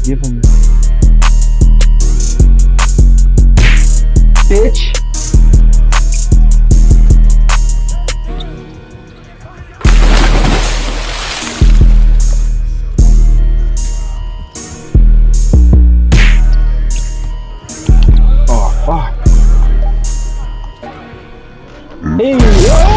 Give him. Bitch. Oh, fuck. Hey, yo!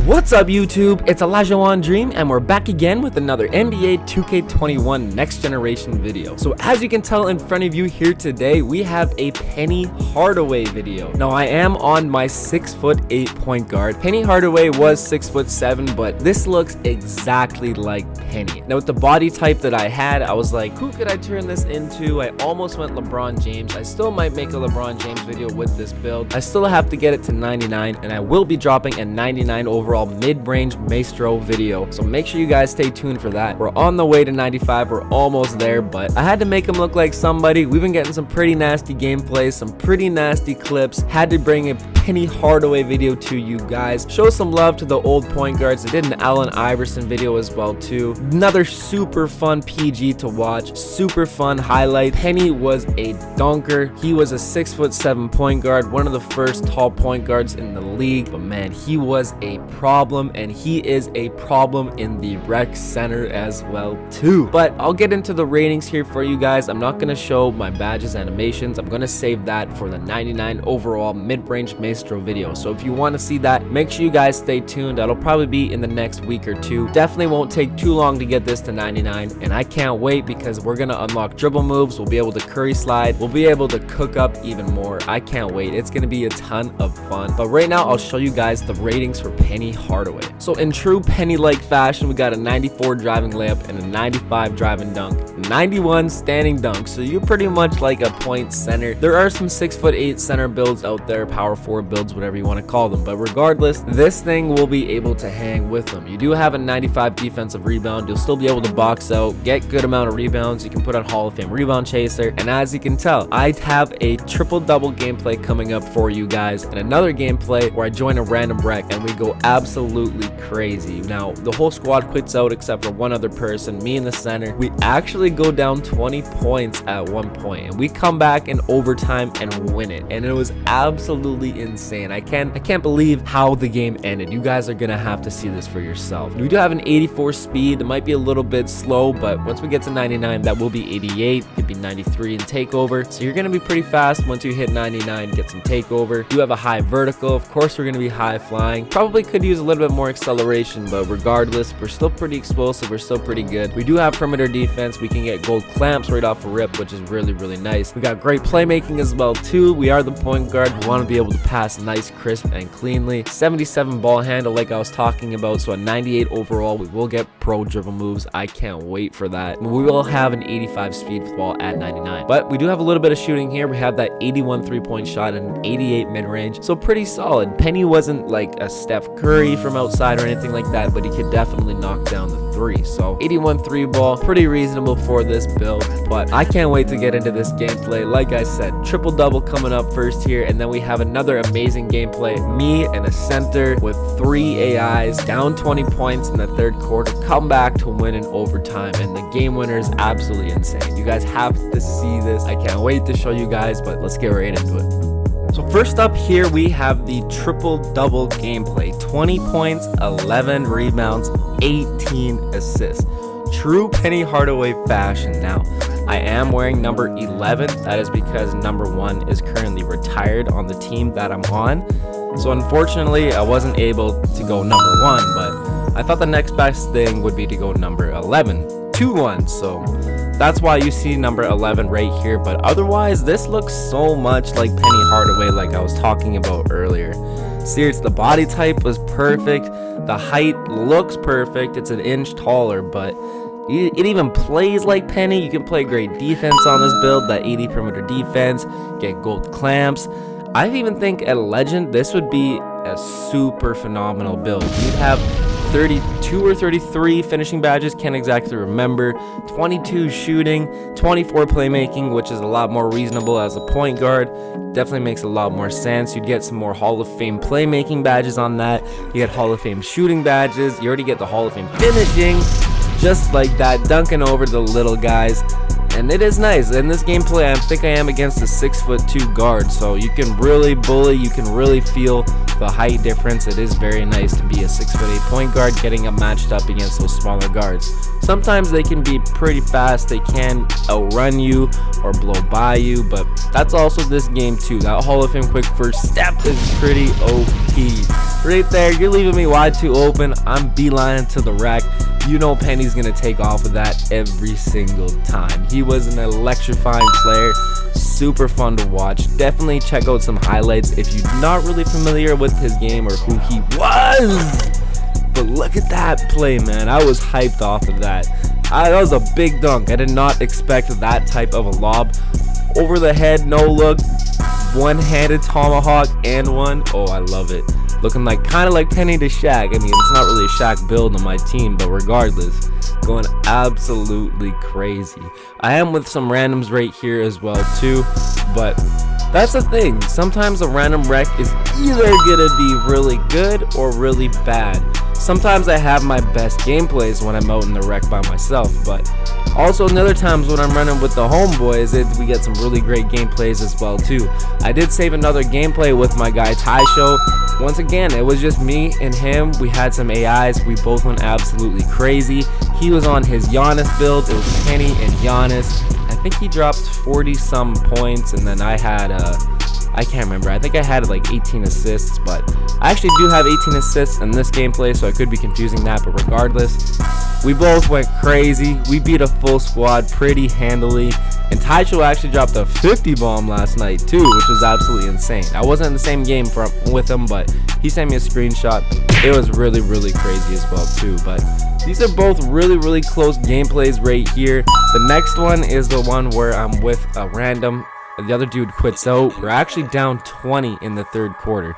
What's up YouTube, it's Elijah One Dream and we're back again with another NBA 2K21 next generation video. So as you can tell in front of you here today, we have a Penny Hardaway video. Now I am on my 6'8" point guard. Penny Hardaway was 6'7", but this looks exactly like Penny. Now with the body type that I had, I was like, who could I turn this into? I almost went LeBron James. I still might make a LeBron James video with this build. I still have to get it to 99 and I will be dropping a 99 overall mid-range Maestro video, so make sure you guys stay tuned for that. We're on the way to 95, we're almost there, but I had to make him look like somebody. We've been getting some pretty nasty gameplays, some pretty nasty clips. Had to bring a Penny Hardaway video to you guys. Show some love to the old point guards. I did an Allen Iverson video as well too. Another super fun PG to watch, super fun highlight. Penny was a dunker. He was a 6'7" point guard, one of the first tall point guards in the league, but man, he was a problem, and he is a problem in the rec center as well too. But I'll get into the ratings here for you guys. I'm not going to show my badges animations. I'm going to save that for the 99 overall mid-range Maestro video. So if you want to see that, make sure you guys stay tuned. That'll probably be in the next week or two. Definitely won't take too long to get this to 99, and I can't wait because we're going to unlock dribble moves. We'll be able to curry slide. We'll be able to cook up even more. I can't wait. It's going to be a ton of fun. But right now, I'll show you guys the ratings for Penny Hardaway. So in true Penny-like fashion, we got a 94 driving layup and a 95 driving dunk, 91 standing dunk. So you're pretty much like a point center. There are some 6'8" center builds out there, power forward builds, whatever you want to call them. But regardless, this thing will be able to hang with them. You do have a 95 defensive rebound. You'll still be able to box out, get good amount of rebounds. You can put on Hall of Fame rebound chaser. And as you can tell, I have a triple-double gameplay coming up for you guys, and another gameplay where I join a random rec and we go absolutely crazy. Now the whole squad quits out except for one other person, me in the center. We actually go down 20 points at one point and we come back in overtime and win it, and it was absolutely insane. I can't believe how the game ended. You guys are gonna have to see this for yourself. We do have an 84 speed. It might be a little bit slow, but once we get to 99, that will be 88. It could be 93 in takeover, so you're gonna be pretty fast once you hit 99. Get some takeover. You have a high vertical. Of course we're gonna be high flying. Probably could use a little bit more acceleration, but regardless, we're still pretty explosive. We're still pretty good. We do have perimeter defense. We can get gold clamps right off a rip, which is really nice. We got great playmaking as well too. We are the point guard. We want to be able to pass nice, crisp, and cleanly. 77 ball handle like I was talking about, so a 98 overall. We will get pro dribble moves. I can't wait for that. We will have an 85 speed with ball at 99, but we do have a little bit of shooting here. We have that 81 3-point shot and an 88 mid-range, so pretty solid. Penny wasn't like a Steph Curry from outside or anything like that, but he could definitely knock down the three. So 81 3 ball, pretty reasonable for this build, but I can't wait to get into this gameplay. Like I said, triple double coming up first here, and then we have another amazing gameplay. Me and a center with 3 AIs, down 20 points in the third quarter, come back to win in overtime, and the game winner is absolutely insane. You guys have to see this. I can't wait to show you guys, but let's get right into it. So first up here, we have the triple-double gameplay. 20 points, 11 rebounds, 18 assists. True Penny Hardaway fashion. Now, I am wearing number 11. That is because number 1 is currently retired on the team that I'm on. So unfortunately, I wasn't able to go number 1, but I thought the next best thing would be to go number 11. 2 ones. So that's why you see number 11 right here. But otherwise, this looks so much like Penny Hardaway, like I was talking about earlier. Seriously, the body type was perfect. The height looks perfect. It's an inch taller, but it even plays like Penny. You can play great defense on this build, that 80 perimeter defense, get gold clamps. I even think at Legend, this would be a super phenomenal build. You'd have 32 or 33 finishing badges, can't exactly remember, 22 shooting, 24 playmaking, which is a lot more reasonable as a point guard. Definitely makes a lot more sense. You'd get some more Hall of Fame playmaking badges on that. You get Hall of Fame shooting badges. You already get the Hall of Fame finishing, just like that, dunking over the little guys. And it is nice. In this gameplay, I think I am against a 6'2" guard, so you can really bully, you can really feel the height difference. It is very nice to be a 6'8" point guard getting up matched up against those smaller guards. Sometimes they can be pretty fast, they can outrun you or blow by you, but that's also this game too. That Hall of Fame quick first step is pretty OP. Right there, you're leaving me wide too open. I'm beelining to the rack. You know Penny's gonna take off with that every single time. He was an electrifying player, super fun to watch. Definitely check out some highlights if you're not really familiar with his game or who he was. But look at that play, man. I was hyped off of that. That was a big dunk. I did not expect that type of a lob. Over the head, no look, one-handed tomahawk and one. Oh, I love it. Looking like kind of like Penny to Shaq. I mean, it's not really a Shaq build on my team, but regardless, going absolutely crazy. I am with some randoms right here as well too, but that's the thing. Sometimes a random rec is either gonna be really good or really bad. Sometimes I have my best gameplays when I'm out in the rec by myself, but also in other times when I'm running with the homeboys, we get some really great gameplays as well too. I did save another gameplay with my guy Taisho. Once again, it was just me and him. We had some AIs. We both went absolutely crazy. He was on his Giannis build. It was Penny and Giannis. I think he dropped 40 some points, and then I had I can't remember. I think I had like 18 assists, but I actually do have 18 assists in this gameplay, so I could be confusing that, but regardless, we both went crazy. We beat a full squad pretty handily, and Taicho actually dropped a 50 bomb last night too, which was absolutely insane. I wasn't in the same game with him, but he sent me a screenshot. It was really, really crazy as well too, but these are both really, really close gameplays right here. The next one is the one where I'm with a random. The other dude quits out. We're actually down 20 in the third quarter.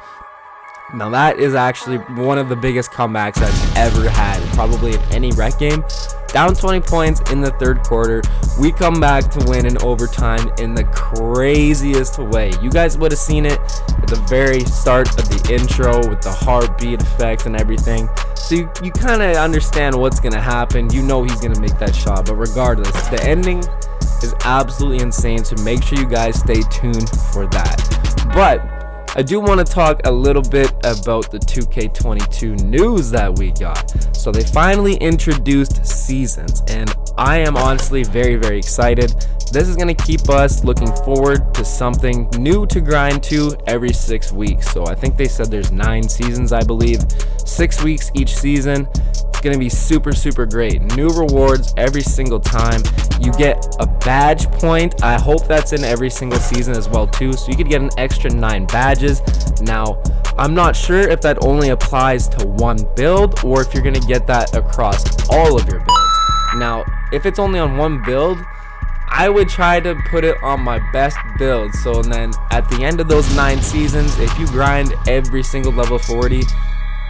Now that is actually one of the biggest comebacks I've ever had, probably in any rec game. Down 20 points in the third quarter. We come back to win in overtime in the craziest way. You guys would have seen it at the very start of the intro with the heartbeat effect and everything. So you kind of understand what's going to happen. You know he's going to make that shot. But regardless, the ending is absolutely insane, so make sure you guys stay tuned for that. But I do want to talk a little bit about the 2K22 news that we got. So they finally introduced seasons, and I am honestly very, very excited. This is going to keep us looking forward to something new to grind to every 6 weeks. So I think they said there's 9 seasons, I believe. 6 weeks each season. It's going to be super, super great. New rewards every single time. You get a badge point. I hope that's in every single season as well too, so you could get an extra 9 badges. Now, I'm not sure if that only applies to one build or if you're going to get that across all of your builds. Now, if it's only on one build, I would try to put it on my best build. So then at the end of those 9 seasons, if you grind every single level 40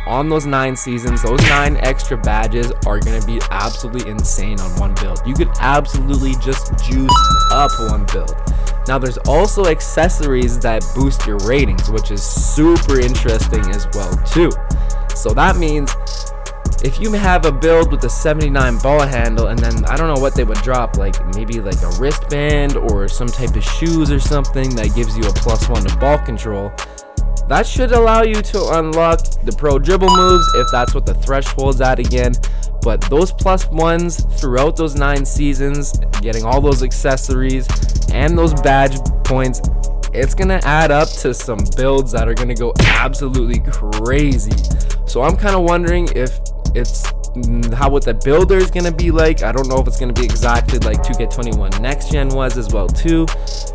on those 9 seasons, those 9 extra badges are going to be absolutely insane on one build. You could absolutely just juice up one build. Now there's also accessories that boost your ratings, which is super interesting as well too. So that means if you have a build with a 79 ball handle, and then I don't know what they would drop, like maybe like a wristband or some type of shoes or something that gives you a +1 to ball control, that should allow you to unlock the pro dribble moves if that's what the threshold's at again. But those +1s throughout those 9 seasons, getting all those accessories and those badge points, it's gonna add up to some builds that are gonna go absolutely crazy. So I'm kind of wondering if it's what the builder is going to be like. I don't know if it's going to be exactly like 2K21 Next Gen was as well too.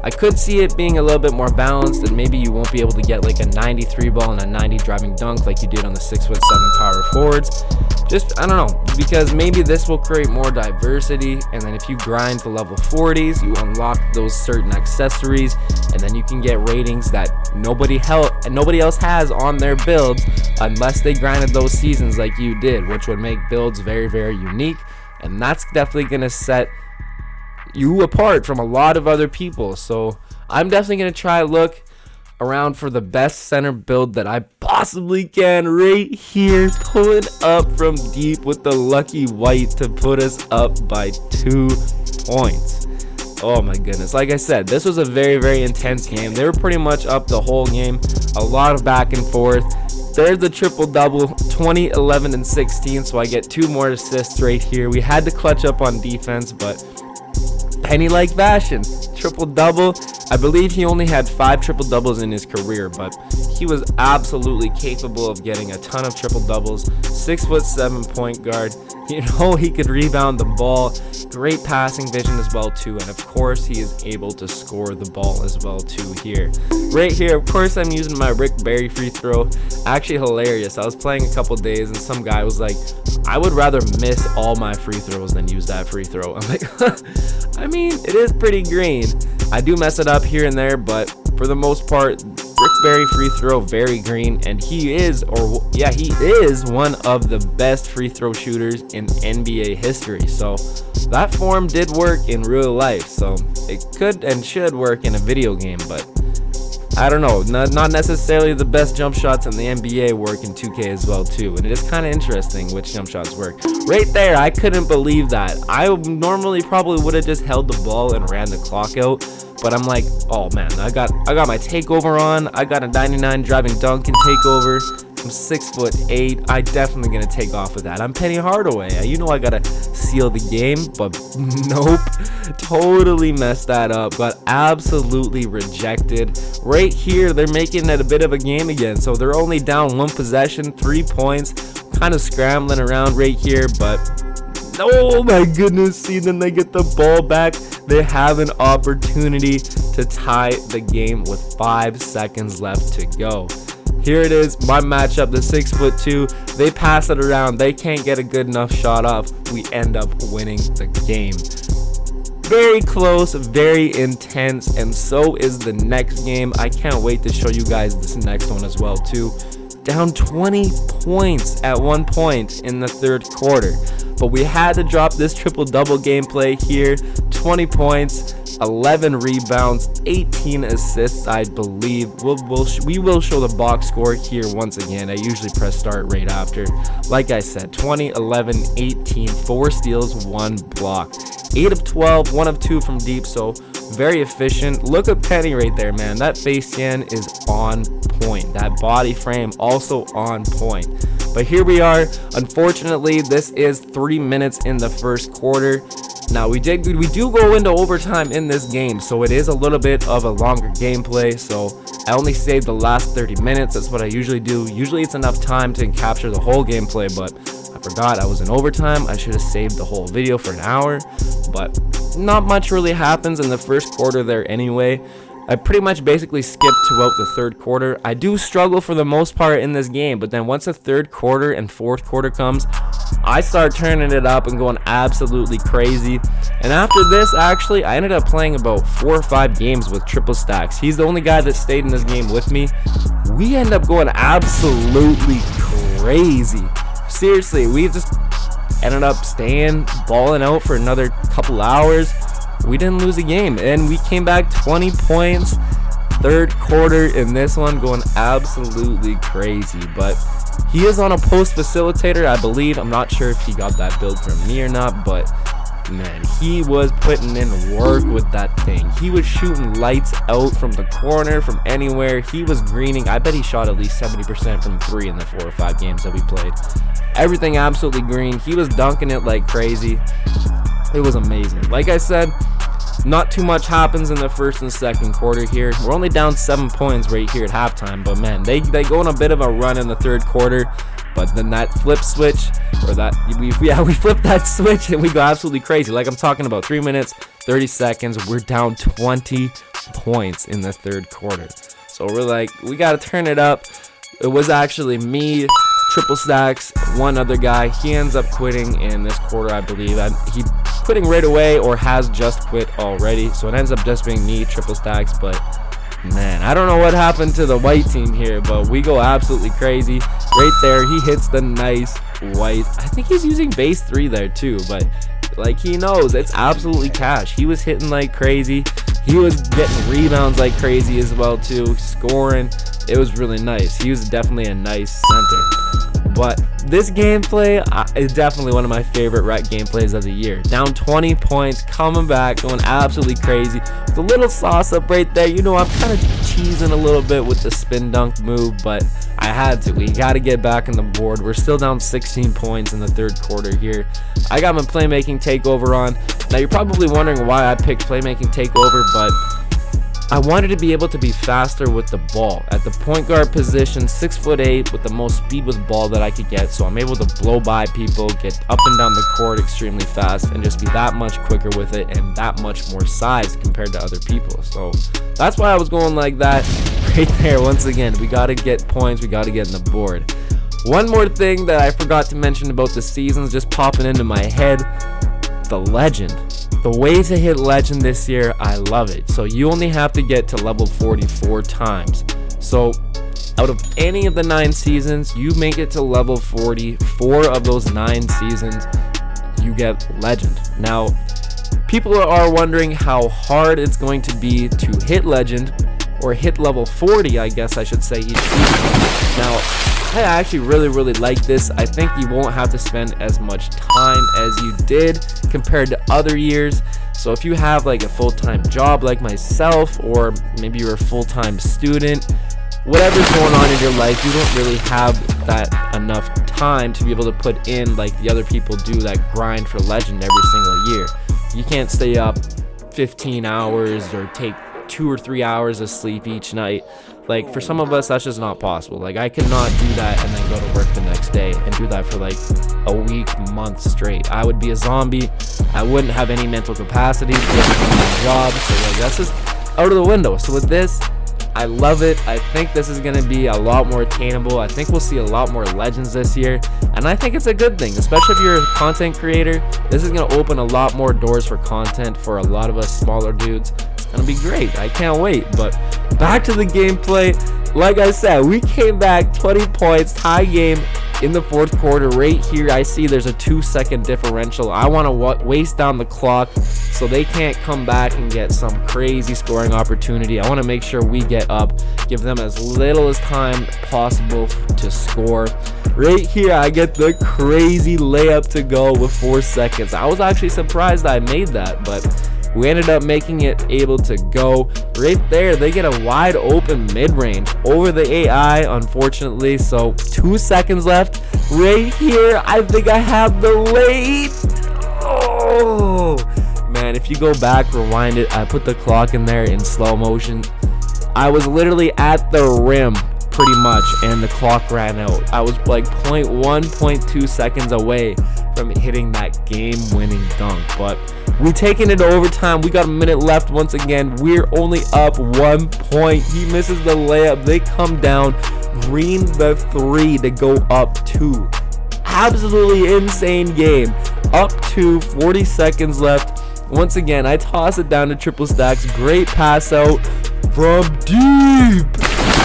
I could see it being a little bit more balanced, and maybe you won't be able to get like a 93 ball and a 90 driving dunk like you did on the 6'7" power forwards. Just, I don't know, because maybe this will create more diversity, and then if you grind to level 40s, you unlock those certain accessories, and then you can get ratings that nobody else has on their builds unless they grinded those seasons like you did, which would make builds very, very unique, and that's definitely going to set you apart from a lot of other people. So I'm definitely going to try look around for the best center build that I possibly can right here, pulling up from deep with the lucky white to put us up by 2 points. Oh my goodness, like I said, this was a very, very intense game. They were pretty much up the whole game, a lot of back and forth. There's the triple double, 20, 11, and 16, so I get 2 more assists right here. We had to clutch up on defense, but Penny like fashion, triple double. I believe he only had 5 triple doubles in his career, but he was absolutely capable of getting a ton of triple doubles. 6'7" point guard. You know, he could rebound the ball. Great passing vision as well too, and of course he is able to score the ball as well too here. Right here, of course, I'm using my Rick Barry free throw. Actually hilarious. I was playing a couple days and some guy was like, I would rather miss all my free throws than use that free throw. I'm like, I mean, it is pretty green. I do mess it up here and there, but for the most part, Rick Barry free throw, very green, and he is one of the best free throw shooters in NBA history. So that form did work in real life, so it could and should work in a video game, but I don't know, not necessarily the best jump shots in the NBA work in 2K as well too, and it is kind of interesting which jump shots work. Right there, I couldn't believe that. I normally probably would have just held the ball and ran the clock out, but I'm like, oh man, I got my takeover on. I got a 99 driving dunk and takeover. I'm 6'8". I definitely gonna take off with that. I'm Penny Hardaway. You know I gotta seal the game, but nope. Totally messed that up. Got absolutely rejected. Right here, they're making it a bit of a game again. So they're only down 1 possession, 3 points. Kind of scrambling around right here, but oh my goodness. See, then they get the ball back. They have an opportunity to tie the game with 5 seconds left to go. Here it is, my matchup, the 6'2". They pass it around. They can't get a good enough shot off. We end up winning the game. Very close, very intense, and so is the next game. I can't wait to show you guys this next one as well too. Down 20 points at one point in the 3rd quarter. But we had to drop this triple-double gameplay here. 20 points. 11 rebounds, 18 assists, I believe. We will show the box score here once again. I usually press start right after. Like I said, 20, 11, 18, 4 steals, 1 block. 8 of 12, 1 of 2 from deep, so very efficient. Look at Penny right there, man. That face scan is on point. That body frame also on point. But here we are. Unfortunately, this is 3 minutes in the 1st quarter. Now we do go into overtime in this game, so it is a little bit of a longer gameplay. So I only saved the last 30 minutes. That's what I usually do. Usually it's enough time to capture the whole gameplay, but I forgot I was in overtime. I should have saved the whole video for an hour, but not much really happens in the 1st quarter there anyway. I pretty much basically skipped throughout the 3rd quarter. I do struggle for the most part in this game, but then once the 3rd quarter and 4th quarter comes, I start turning it up and going absolutely crazy. And after this, actually, I ended up playing about 4 or 5 games with triple stacks. He's the only guy that stayed in this game with me. We end up going absolutely crazy. Seriously, we just ended up staying, balling out for another couple hours. We didn't lose a game, and we came back 20 points 3rd quarter in this one, going absolutely crazy. But he is on a post facilitator, I believe. I'm not sure if he got that build from me or not, but man, he was putting in work with that thing. He was shooting lights out from the corner, from anywhere. He was greening. I bet he shot at least 70% from 3 in the 4 or 5 games that we played. Everything absolutely green. He was dunking it like crazy. It was amazing. Like I said, not too much happens in the 1st and 2nd quarter here. We're only down 7 points right here at halftime, but man, they go on a bit of a run in the 3rd quarter. But then that flip switch, or that we flipped that switch and we go absolutely crazy. Like I'm talking about 3 minutes, 30 seconds. We're down 20 points in the third quarter. So we're like, we got to turn it up. It was actually me, triple stacks, one other guy. He ends up quitting in this quarter, I believe. He quitting right away or has just quit already. So it ends up just being me, triple stacks. But man, I don't know what happened to the white team here, but we go absolutely crazy. Right there, he hits the nice white. I think he's using base 3 there too, but like he knows it's absolutely cash. He was hitting like crazy. He was getting rebounds like crazy as well too, scoring. It was really nice. He was definitely a nice center. But this gameplay is definitely one of my favorite rec gameplays of the year. Down 20 points, coming back, going absolutely crazy. The little sauce up right there. You know, I'm kind of cheesing a little bit with the spin dunk move, but I had to. We got to get back on the board. We're still down 16 points in the third quarter here. I got my playmaking takeover on. Now, you're probably wondering why I picked playmaking takeover, but I wanted to be able to be faster with the ball. At the point guard position, 6'8", with the most speed with ball that I could get, so I'm able to blow by people, get up and down the court extremely fast, and just be that much quicker with it and that much more size compared to other people. So that's why I was going like that right there. Once again, we got to get points, we got to get in the board. One more thing that I forgot to mention about the seasons just popping into my head, the legend. The way to hit legend this year, I love it. So you only have to get to level 44 times. So out of any of the 9 seasons, you make it to level 40. 4 of those 9 seasons, you get legend. Now, people are wondering how hard it's going to be to hit legend, or hit level 40, I guess I should say, each season. Now, I actually really like this. I think you won't have to spend as much time as you did compared to other years. So if you have like a full-time job like myself, or maybe you're a full-time student, whatever's going on in your life, you don't really have that enough time to be able to put in like the other people do that grind for legend every single year. You can't stay up 15 hours or take 2 or 3 hours of sleep each night. Like, for some of us, that's just not possible. Like, I could not do that and then go to work the next day and do that for like a week, month straight. I would be a zombie. I wouldn't have any mental capacity to get my job. So like, that's just out of the window. So with this, I love it. I think this is going to be a lot more attainable. I think we'll see a lot more legends this year, and I think it's a good thing, especially if you're a content creator. This is going to open a lot more doors for content for a lot of us smaller dudes. It's going to be great. I can't wait. But back to the gameplay. Like I said, we came back 20 points, tie game in the fourth quarter. Right here, I see there's a 2-second differential. I want to waste down the clock so they can't come back and get some crazy scoring opportunity. I want to make sure we get up, give them as little as time possible to score. Right here, I get the crazy layup to go with 4 seconds. I was actually surprised I made that, but we ended up making it able to go. Right there, they get a wide open mid-range over the AI, unfortunately. So 2 seconds left. Right here, I think I have the lead. Oh, man, if you go back, rewind it, I put the clock in there in slow motion. I was literally at the rim pretty much, and the clock ran out. I was like 0.2 seconds away from hitting that game-winning dunk, but we taking it to overtime. We got a minute left once again. We're only up 1 point. He misses the layup. They come down. Green the 3 to go up 2. Absolutely insane game. Up 2, 40 seconds left. Once again, I toss it down to triple stacks. Great pass out from deep.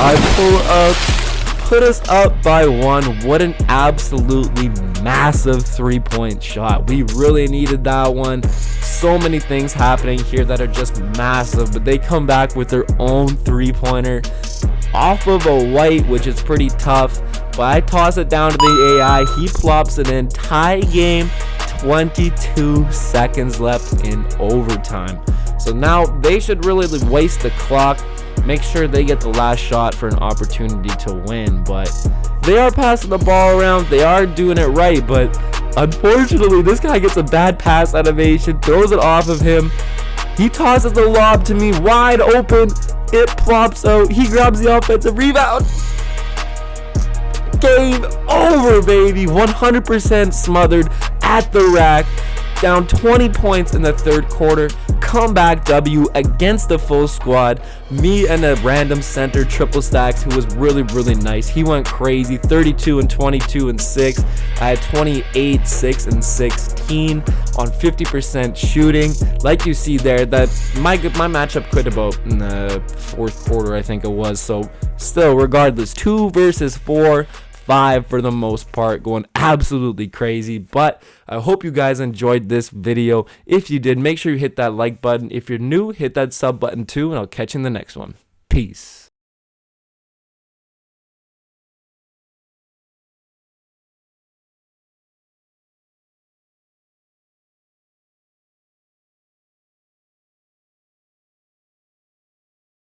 I pull up, put us up by 1. What an absolutely massive 3-point shot. We really needed that one. So many things happening here that are just massive, but they come back with their own 3-pointer off of a white, which is pretty tough. But I toss it down to the AI. He plops it in. Tie game. 22 seconds left in overtime. So now they should really waste the clock, make sure they get the last shot for an opportunity to win. But they are passing the ball around, they are doing it right, but unfortunately this guy gets a bad pass animation, throws it off of him. He tosses the lob to me wide open, it plops out, he grabs the offensive rebound. Game over, baby. 100% smothered at the rack. Down 20 points in the third quarter. Comeback W against the full squad. Me and a random center triple stacks who was really, really nice. He went crazy. 32 and 22 and 6. I had 28, 6 and 16 on 50% shooting. Like you see there, that my matchup quit about in the fourth quarter, I think it was. So still, regardless, 2 versus 4. 5 for the most part, going absolutely crazy. But I hope you guys enjoyed this video. If you did, make sure you hit that like button. If you're new, hit that sub button too, and I'll catch you in the next one. Peace.